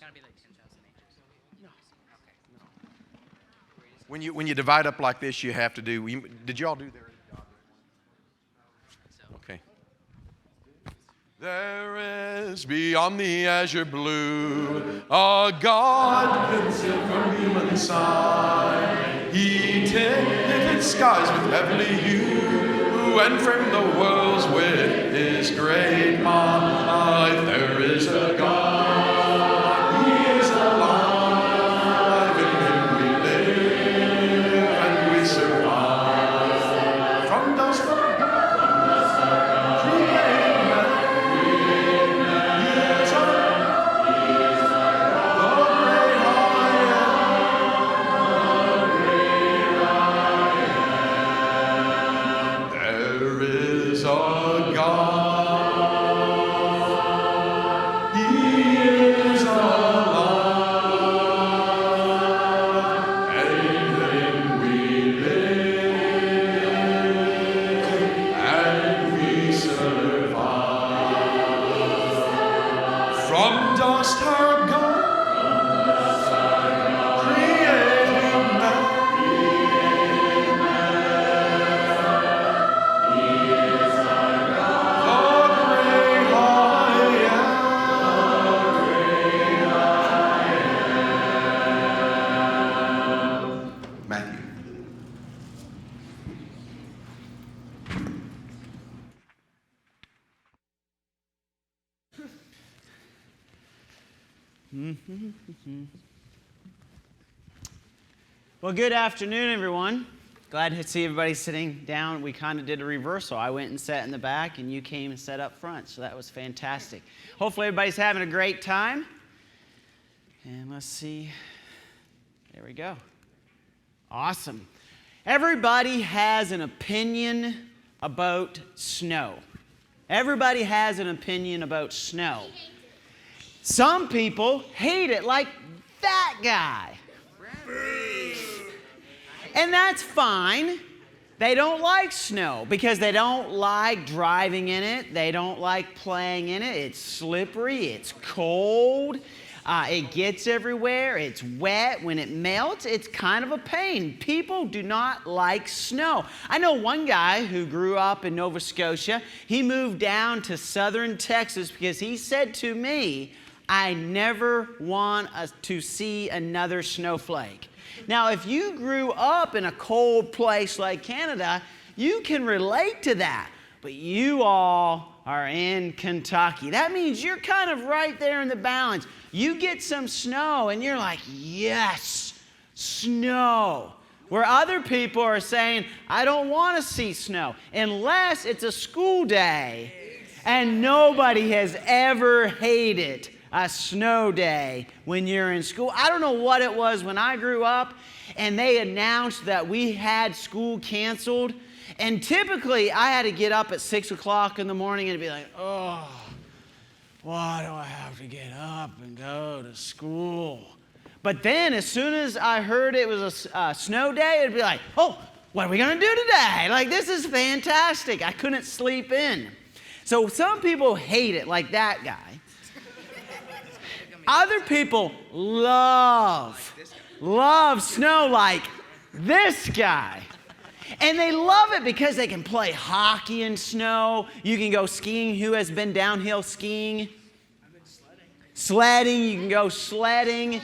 gotta be like 10,000 acres. No. Okay. When you divide up like this, you have to do. Did you all do there? Okay. There is beyond the azure blue a God concealed from human sight. He tinted skies with heavenly hue and framed the worlds with his great might. There is a God, he is alive, in him we live and we survive. From dust of God, created man, he is the great I am. There is a God, he is alive, and in him we live and we survive. From dust our God created man. Matthew. Well, good afternoon, everyone. Glad to see everybody sitting down. We kind of did a reversal. I went and sat in the back, and you came and sat up front, so that was fantastic. Hopefully, everybody's having a great time. And let's see. There we go. Awesome. Everybody has an opinion about snow. Everybody has an opinion about snow. Some people hate it, like that guy. And that's fine. They don't like snow because they don't like driving in it. They don't like playing in it. It's slippery. It's cold. It gets everywhere. It's wet. When it melts, it's kind of a pain. People do not like snow. I know one guy who grew up in Nova Scotia. He moved down to southern Texas because he said to me, I never want to see another snowflake. Now, if you grew up in a cold place like Canada, you can relate to that. But you all are in Kentucky. That means you're kind of right there in the balance. You get some snow and you're like, yes, snow. Where other people are saying, I don't want to see snow unless it's a school day. And nobody has ever hated a snow day when you're in school. I don't know what it was when I grew up and they announced that we had school canceled. And typically I had to get up at 6 o'clock in the morning and be like, oh, why do I have to get up and go to school? But then as soon as I heard it was a snow day, it'd be like, oh, what are we going to do today? Like, this is fantastic. I couldn't sleep in. So some people hate it, like that guy. Other people love snow, like this guy. And they love it because they can play hockey in snow. You can go skiing. Who has been downhill skiing? I've been sledding. You can go sledding.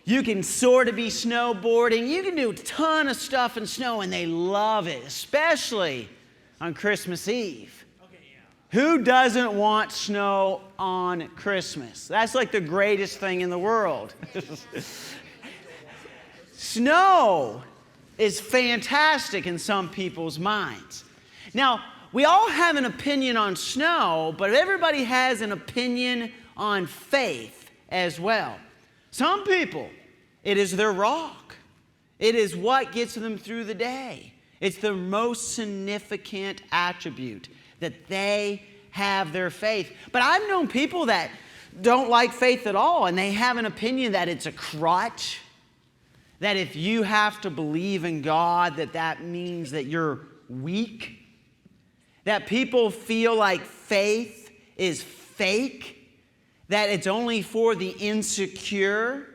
You can sort of be snowboarding. You can do a ton of stuff in snow, and they love it, especially on Christmas Eve. Who doesn't want snow on Christmas? That's like the greatest thing in the world. Snow is fantastic in some people's minds. Now, we all have an opinion on snow, but everybody has an opinion on faith as well. Some people, it is their rock. It is what gets them through the day. It's the most significant attribute that they have their faith. But I've known people that don't like faith at all, and they have an opinion that it's a crutch, that if you have to believe in God, that means that you're weak, that people feel like faith is fake, that it's only for the insecure.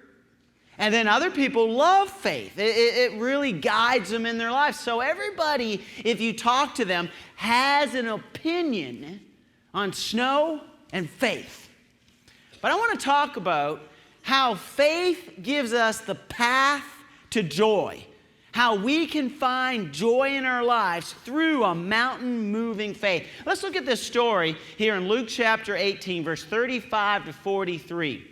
And then other people love faith. It really guides them in their life. So everybody, if you talk to them, has an opinion on snow and faith. But I want to talk about how faith gives us the path to joy. How we can find joy in our lives through a mountain-moving faith. Let's look at this story here in Luke chapter 18, verse 35 to 43.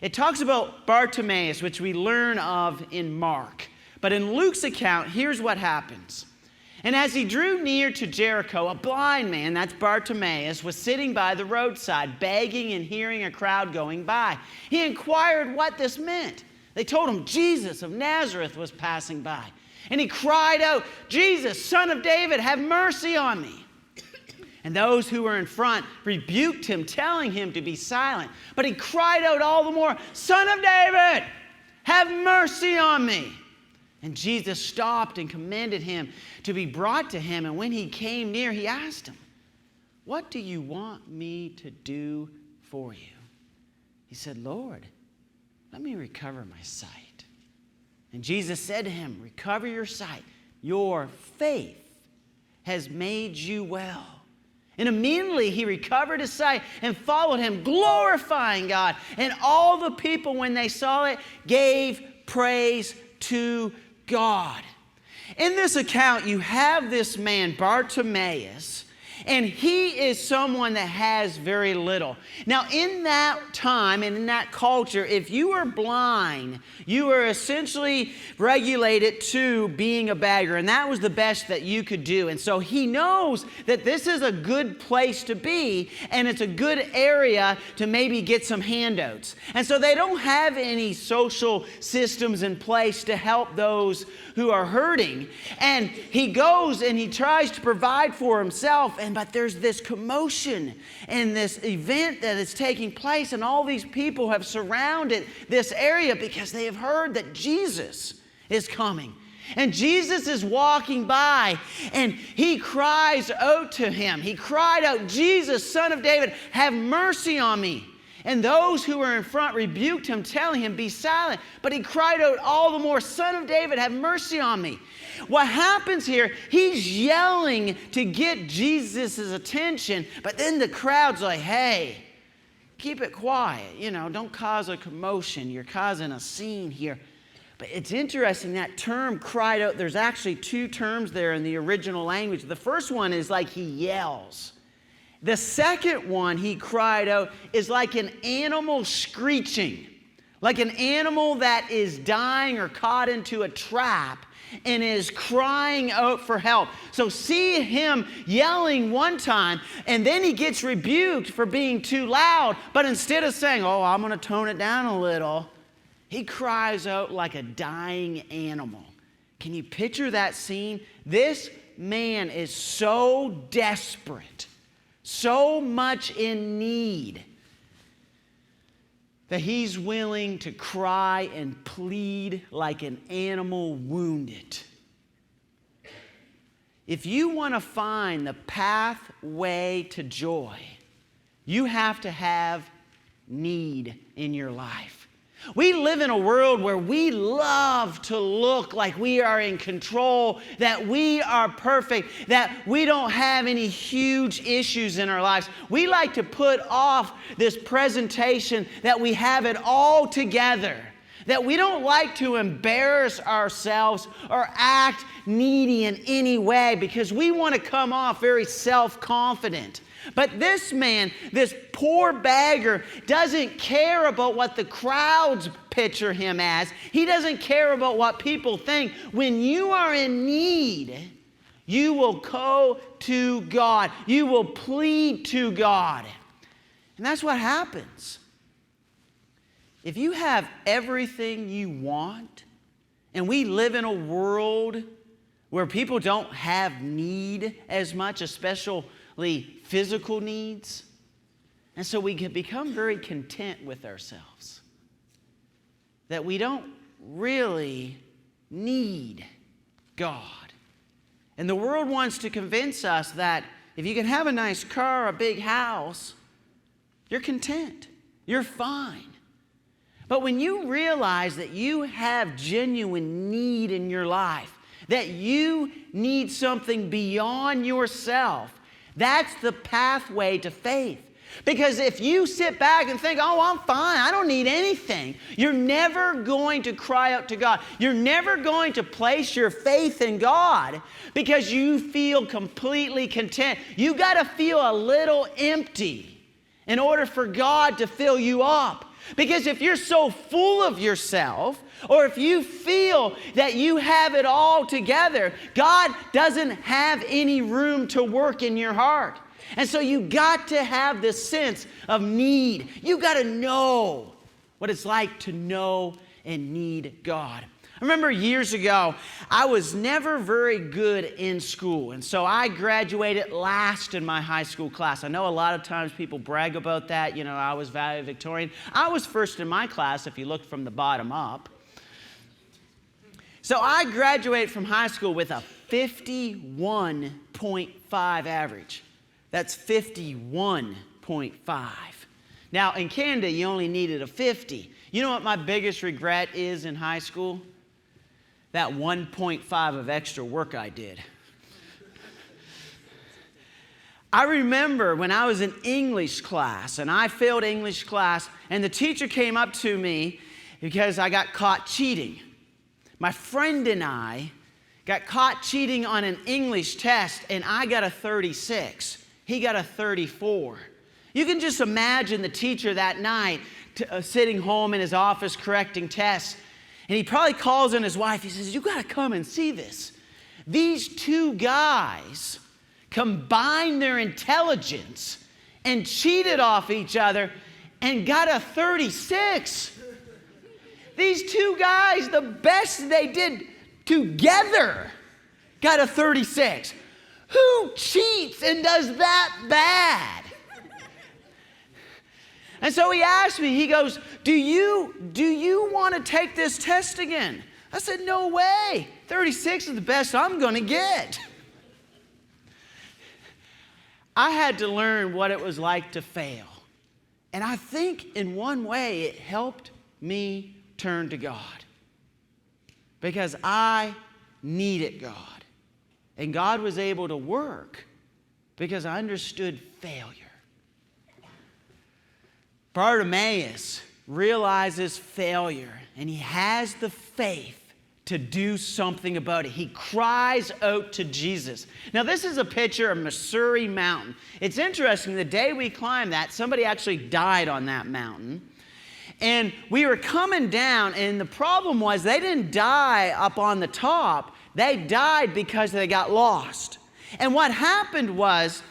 It talks about Bartimaeus, which we learn of in Mark. But in Luke's account, here's what happens. And as he drew near to Jericho, a blind man, that's Bartimaeus, was sitting by the roadside, begging and hearing a crowd going by. He inquired what this meant. They told him Jesus of Nazareth was passing by. And he cried out, "Jesus, Son of David, have mercy on me." And those who were in front rebuked him, telling him to be silent. But he cried out all the more, "Son of David, have mercy on me." And Jesus stopped and commanded him to be brought to him. And when he came near, he asked him, "What do you want me to do for you?" He said, "Lord, let me recover my sight." And Jesus said to him, "Recover your sight. Your faith has made you well." And immediately he recovered his sight and followed him, glorifying God. And all the people, when they saw it, gave praise to God. In this account, you have this man, Bartimaeus, and he is someone that has very little. Now, in that time and in that culture, if you were blind, you were essentially regulated to being a beggar, and that was the best that you could do. And so he knows that this is a good place to be, and it's a good area to maybe get some handouts. And so they don't have any social systems in place to help those who are hurting. And he goes and he tries to provide for himself, but there's this commotion and this event that is taking place, and all these people have surrounded this area because they have heard that Jesus is coming. And Jesus is walking by, and he cries out to him. He cried out, "Jesus, Son of David, have mercy on me." And those who were in front rebuked him, telling him, "Be silent." But he cried out all the more, "Son of David, have mercy on me." What happens here, he's yelling to get Jesus' attention, but then the crowd's like, "Hey, keep it quiet. Don't cause a commotion. You're causing a scene here." But it's interesting, that term cried out, there's actually two terms there in the original language. The first one is like he yells. The second one, he cried out, is like an animal screeching, like an animal that is dying or caught into a trap and is crying out for help. So see him yelling one time, and then he gets rebuked for being too loud. But instead of saying, "Oh, I'm going to tone it down a little," he cries out like a dying animal. Can you picture that scene? This man is so desperate, so much in need, that he's willing to cry and plead like an animal wounded. If you want to find the pathway to joy, you have to have need in your life. We live in a world where we love to look like we are in control, that we are perfect, that we don't have any huge issues in our lives. We like to put off this presentation that we have it all together, that we don't like to embarrass ourselves or act needy in any way because we want to come off very self-confident. But this man, this poor beggar, doesn't care about what the crowds picture him as. He doesn't care about what people think. When you are in need, you will go to God. You will plead to God. And that's what happens. If you have everything you want, and we live in a world where people don't have need as much, especially physical needs. And so we can become very content with ourselves, that we don't really need God. And the world wants to convince us that if you can have a nice car, a big house, you're content. You're fine. But when you realize that you have genuine need in your life, that you need something beyond yourself, that's the pathway to faith. Because if you sit back and think, oh, I'm fine, I don't need anything, you're never going to cry out to God. You're never going to place your faith in God because you feel completely content. You got to feel a little empty in order for God to fill you up. Because if you're so full of yourself, or if you feel that you have it all together, God doesn't have any room to work in your heart. And so you got to have this sense of need. You got to know what it's like to know and need God. I remember years ago, I was never very good in school. And so I graduated last in my high school class. I know a lot of times people brag about that. You know, I was valedictorian. I was first in my class if you look from the bottom up. So I graduated from high school with a 51.5 average. That's 51.5. Now, in Canada, you only needed a 50. You know what my biggest regret is in high school? That 1.5 of extra work I did. I remember when I was in English class, and I failed English class, and the teacher came up to me because I got caught cheating. My friend and I got caught cheating on an English test, and I got a 36. He got a 34. You can just imagine the teacher that night sitting home in his office correcting tests. And he probably calls on his wife. He says, you got to come and see this. These two guys combined their intelligence and cheated off each other and got a 36. These two guys, the best they did together, got a 36. Who cheats and does that bad? And so he asked me, he goes, do you want to take this test again? I said, no way. 36 is the best I'm going to get. I had to learn what it was like to fail. And I think in one way it helped me turn to God. Because I needed God. And God was able to work because I understood failure. Bartimaeus realizes failure, and he has the faith to do something about it. He cries out to Jesus. Now, this is a picture of Missouri Mountain. It's interesting, the day we climbed that, somebody actually died on that mountain. And we were coming down, and the problem was they didn't die up on the top. They died because they got lost. And what happened was,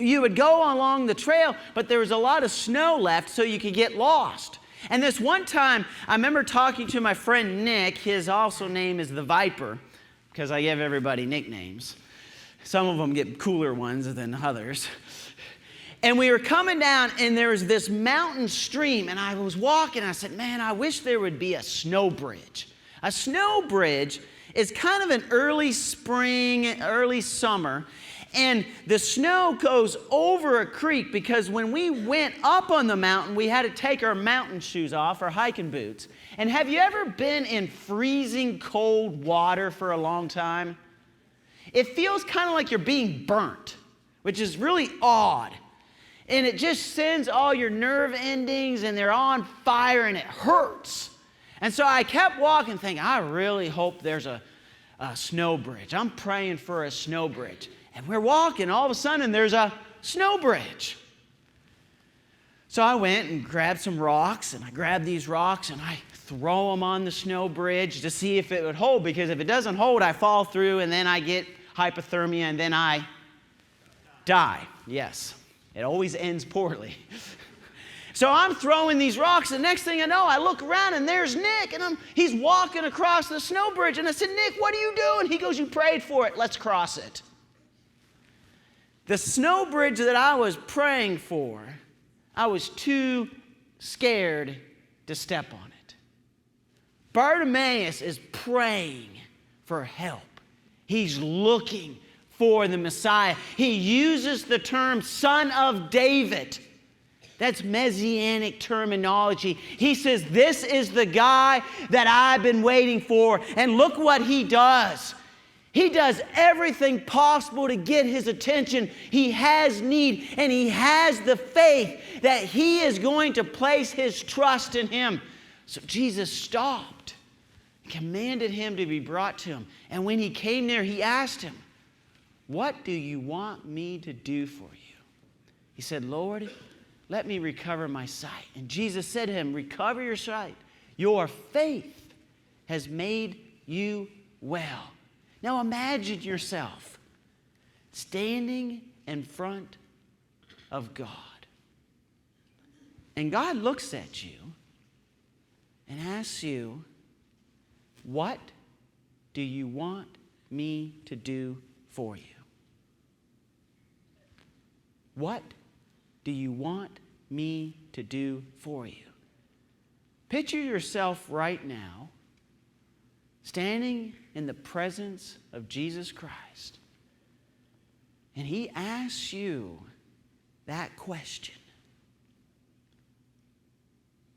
you would go along the trail, but there was a lot of snow left, so you could get lost. And this one time, I remember talking to my friend Nick. His also name is the Viper, because I give everybody nicknames. Some of them get cooler ones than others. And we were coming down, and there was this mountain stream, and I was walking, and I said, man, I wish there would be a snow bridge. A snow bridge is kind of an early spring, early summer, and the snow goes over a creek because when we went up on the mountain, we had to take our mountain shoes off, our hiking boots. And have you ever been in freezing cold water for a long time? It feels kind of like you're being burnt, which is really odd. And it just sends all your nerve endings and they're on fire and it hurts. And so I kept walking thinking, I really hope there's a snow bridge. I'm praying for a snow bridge. And we're walking, all of a sudden there's a snow bridge. So I went and grabbed some rocks, and I grabbed these rocks and I throw them on the snow bridge to see if it would hold, because if it doesn't hold, I fall through and then I get hypothermia and then I die. Yes, it always ends poorly. So I'm throwing these rocks, and next thing I know, I look around, and there's Nick, and he's walking across the snow bridge, and I said, Nick, what are you doing? He goes, you prayed for it. Let's cross it. The snow bridge that I was praying for, I was too scared to step on it. Bartimaeus is praying for help. He's looking for the Messiah. He uses the term Son of David. That's messianic terminology. He says, this is the guy that I've been waiting for. And look what he does. He does everything possible to get his attention. He has need, and he has the faith that he is going to place his trust in him. So Jesus stopped, commanded him to be brought to him. And when he came there, he asked him, what do you want me to do for you? He said, Lord, let me recover my sight. And Jesus said to him, recover your sight. Your faith has made you well. Now imagine yourself standing in front of God. And God looks at you and asks you, what do you want me to do for you? What do you want me to do for you? Picture yourself right now standing in the presence of Jesus Christ, and he asks you that question.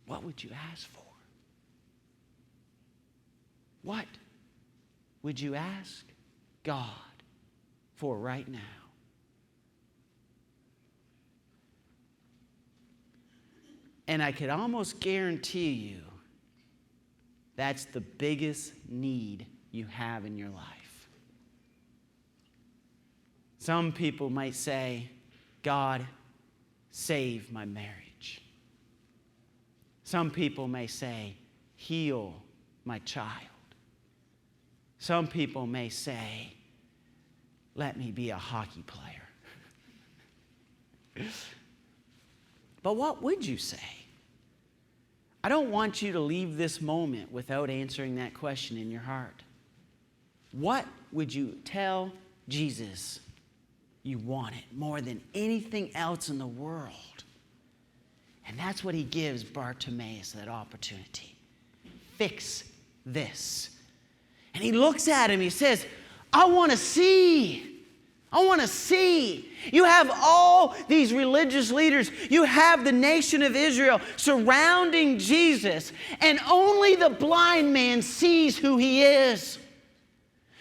What would you ask for? What would you ask God for right now? And I could almost guarantee you that's the biggest need you have in your life. Some people might say, God, save my marriage. Some people may say, heal my child. Some people may say, let me be a hockey player. But what would you say? I don't want you to leave this moment without answering that question in your heart. What would you tell Jesus you wanted more than anything else in the world? And that's what he gives Bartimaeus, that opportunity. Fix this. And he looks at him, he says, I want to see. I want to see. You have all these religious leaders. You have the nation of Israel surrounding Jesus, and only the blind man sees who he is.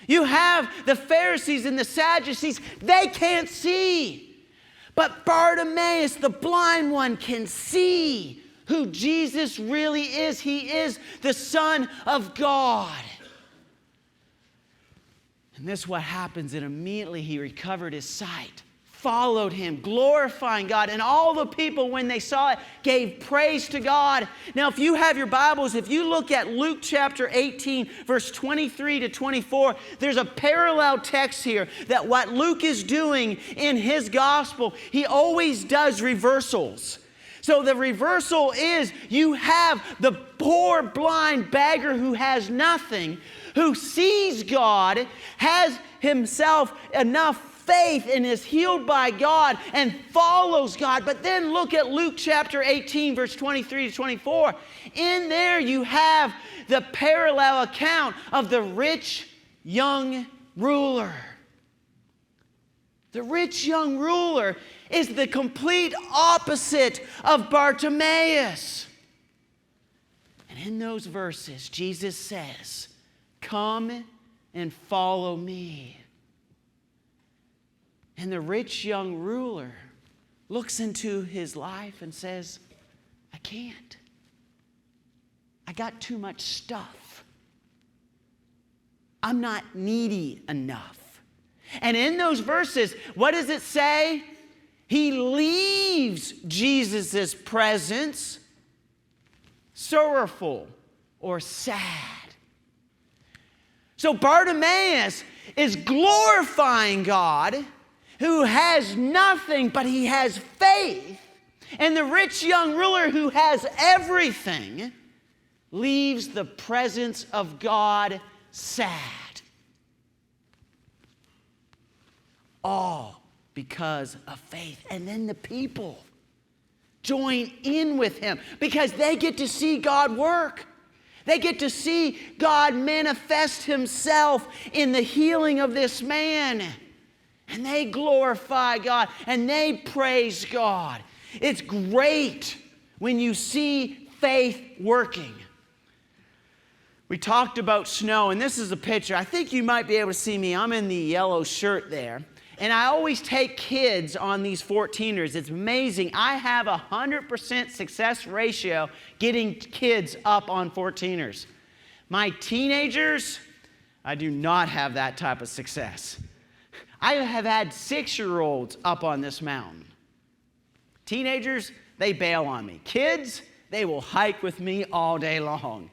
You have the Pharisees and the Sadducees. They can't see. But Bartimaeus, the blind one, can see who Jesus really is. He is the Son of God. And this is what happens. And immediately he recovered his sight, followed him, glorifying God. And all the people, when they saw it, gave praise to God. Now, if you have your Bibles, if you look at Luke chapter 18, verse 23 to 24, there's a parallel text here that what Luke is doing in his gospel, he always does reversals. So the reversal is you have the poor blind beggar who has nothing, who sees God, has himself enough faith and is healed by God and follows God. But then look at Luke chapter 18, verse 23 to 24. In there you have the parallel account of the rich young ruler. The rich young ruler is the complete opposite of Bartimaeus. And in those verses, Jesus says, come and follow me. And the rich young ruler looks into his life and says, I can't. I got too much stuff. I'm not needy enough. And in those verses, what does it say? He leaves Jesus' presence sorrowful or sad. So Bartimaeus is glorifying God, who has nothing, but he has faith. And the rich young ruler who has everything leaves the presence of God sad. All because of faith. And then the people join in with him because they get to see God work. They get to see God manifest himself in the healing of this man. And they glorify God and they praise God. It's great when you see faith working. We talked about snow, and this is a picture. I think you might be able to see me. I'm in the yellow shirt there. And I always take kids on these 14ers. It's amazing. I have a 100% success ratio getting kids up on 14ers. My teenagers, I do not have that type of success. I have had 6-year-olds up on this mountain. Teenagers, they bail on me. Kids, they will hike with me all day long.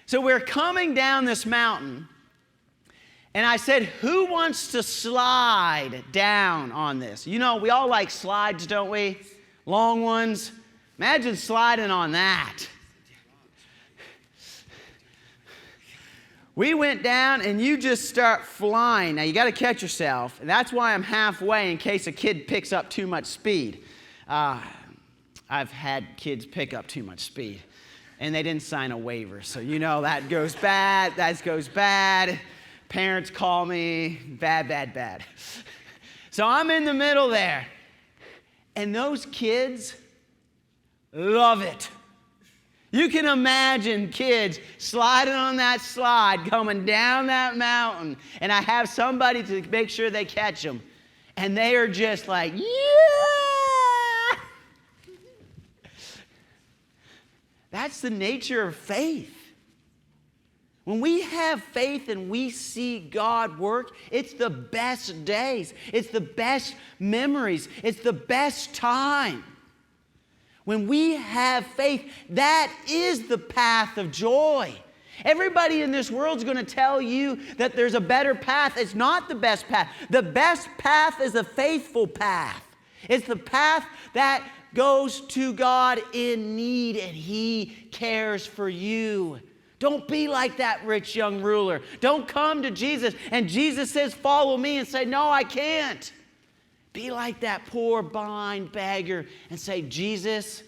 So we're coming down this mountain, and I said, who wants to slide down on this? You know, we all like slides, don't we? Long ones. Imagine sliding on that. We went down, and you just start flying. Now, you got to catch yourself. That's why I'm halfway in case a kid picks up too much speed. I've had kids pick up too much speed, and they didn't sign a waiver. So, you know, that goes bad. That goes bad. Parents call me. Bad, bad, bad. So I'm in the middle there, and those kids love it. You can imagine kids sliding on that slide, coming down that mountain, and I have somebody to make sure they catch them. And they are just like, yeah! That's the nature of faith. When we have faith and we see God work, it's the best days. It's the best memories. It's the best time. When we have faith, that is the path of joy. Everybody in this world is going to tell you that there's a better path. It's not the best path. The best path is a faithful path. It's the path that goes to God in need, and He cares for you. Don't be like that rich young ruler. Don't come to Jesus and Jesus says, follow me, and say, no, I can't. Be like that poor blind beggar and say, Jesus,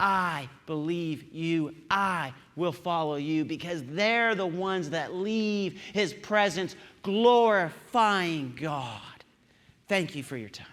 I believe you. I will follow you, because they're the ones that leave His presence glorifying God. Thank you for your time.